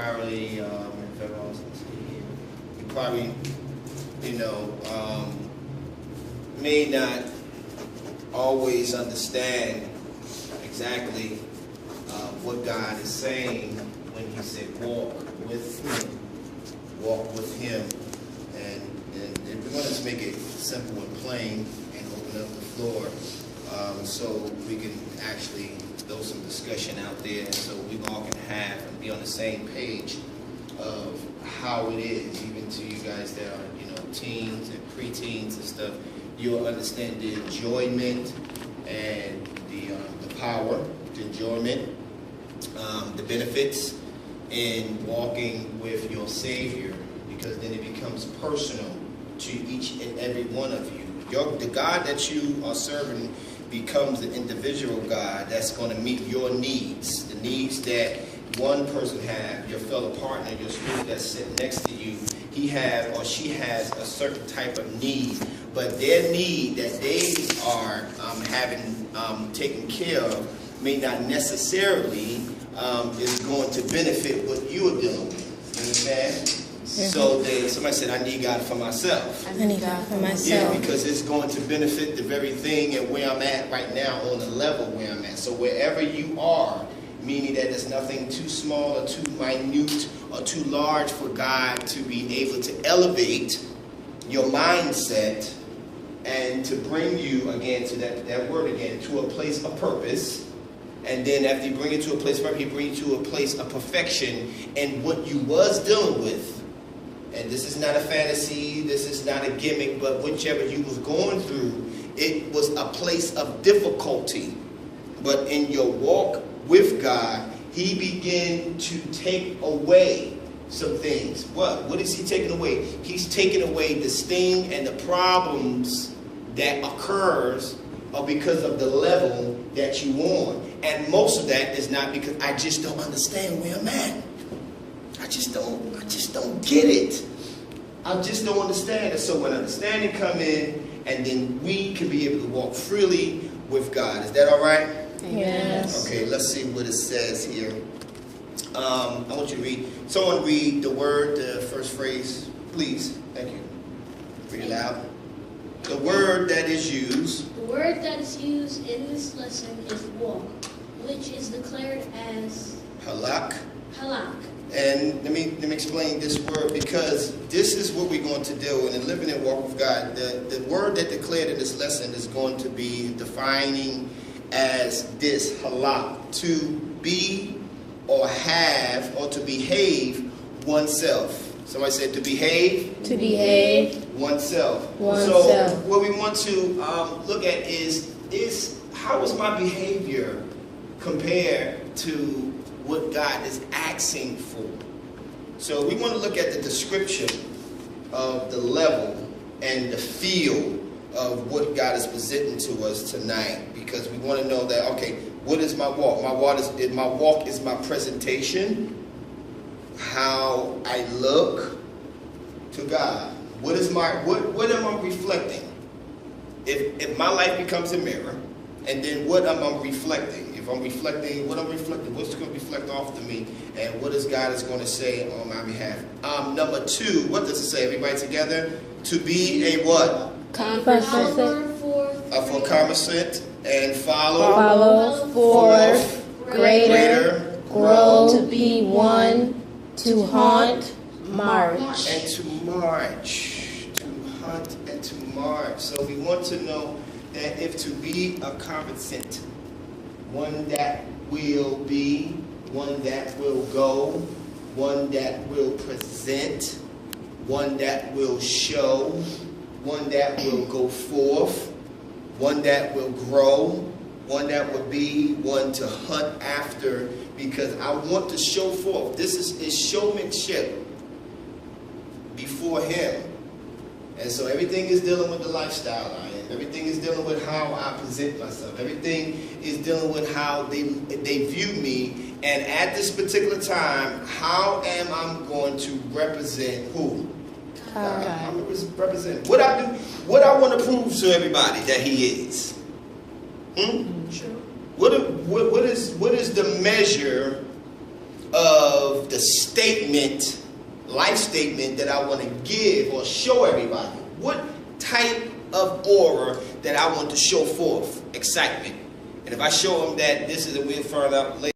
primarily, if everyone else is here, you probably, may not always understand exactly what God is saying when he said walk with him. Walk with him. And we're going to make it simple and plain and open up the floor so we can actually throw some discussion out there so we all can have and be on the same page of how it is, even to you guys that are, teens and preteens and stuff. You'll understand the enjoyment and the power, the enjoyment, the benefits in walking with your Savior, because then it becomes personal to each and every one of you. The God that you are serving becomes the individual God that's going to meet your needs, the needs that one person has, your fellow partner, your student that's sitting next to you. He has or she has a certain type of need, but their need that they are having taken care of may not necessarily is going to benefit what you are dealing with. You understand? So somebody said, I need God for myself. I need God for myself. Yeah, because it's going to benefit the very thing and where I'm at right now on the level where I'm at. So wherever you are, meaning that there's nothing too small or too minute or too large for God to be able to elevate your mindset and to bring you, again, to that word again, to a place of purpose. And then after you bring it to a place of purpose, he brings you to a place of perfection in what you was dealing with. And this is not a fantasy, this is not a gimmick, but whichever you was going through, it was a place of difficulty. But in your walk with God, he began to take away some things. What is he taking away? He's taking away the sting and the problems that occurs because of the level that you on. And most of that is not because I just don't understand where I'm at. I just don't get it. I just don't understand it. So when understanding come in, and then we can be able to walk freely with God. Is that all right? Yes. Okay, let's see what it says here. I want you to read. Someone read the word, the first phrase, please. Thank you. Read it loud. The word that is used. The word that is used in this lesson is walk, which is declared as Halak. halak. And let me explain this word, because this is what we're going to do in the living and walk with God. The word that declared in this lesson is going to be defining as this, halak, to be or have or to behave oneself. Somebody said to behave. To behave Oneself. oneself. So what we want to look at is how is my behavior compared to what God is asking for. So we want to look at the description of the level and the feel of what God is presenting to us tonight, because we want to know that, okay, what is my walk? My walk is my presentation, how I look to God. What am I reflecting? If my life becomes a mirror, and then what am I reflecting? If I'm reflecting, what I'm reflecting, what's going to reflect off to me, and what is God is going to say on my behalf? Number 2, what does it say? Everybody together? To be a what? For conversant and follow forth, greater, grow to be one, to haunt, march. And to march. To hunt and to march. So we want to know that if to be a conversant, one that will be, one that will go, one that will present, one that will show, one that will go forth, one that will grow, one that will be, one to hunt after, because I want to show forth. This is showmanship before him. And so everything is dealing with the lifestyle I am. Everything is dealing with how I present myself. Everything is dealing with how they view me. And at this particular time, how am I going to represent who? God. I'm going to represent what I do, what I want to prove to everybody that he is. Sure. What is the measure of the statement, life statement that I want to give or show everybody. What type of aura that I want to show forth? Excitement. And if I show them that this is, and we'll find out later.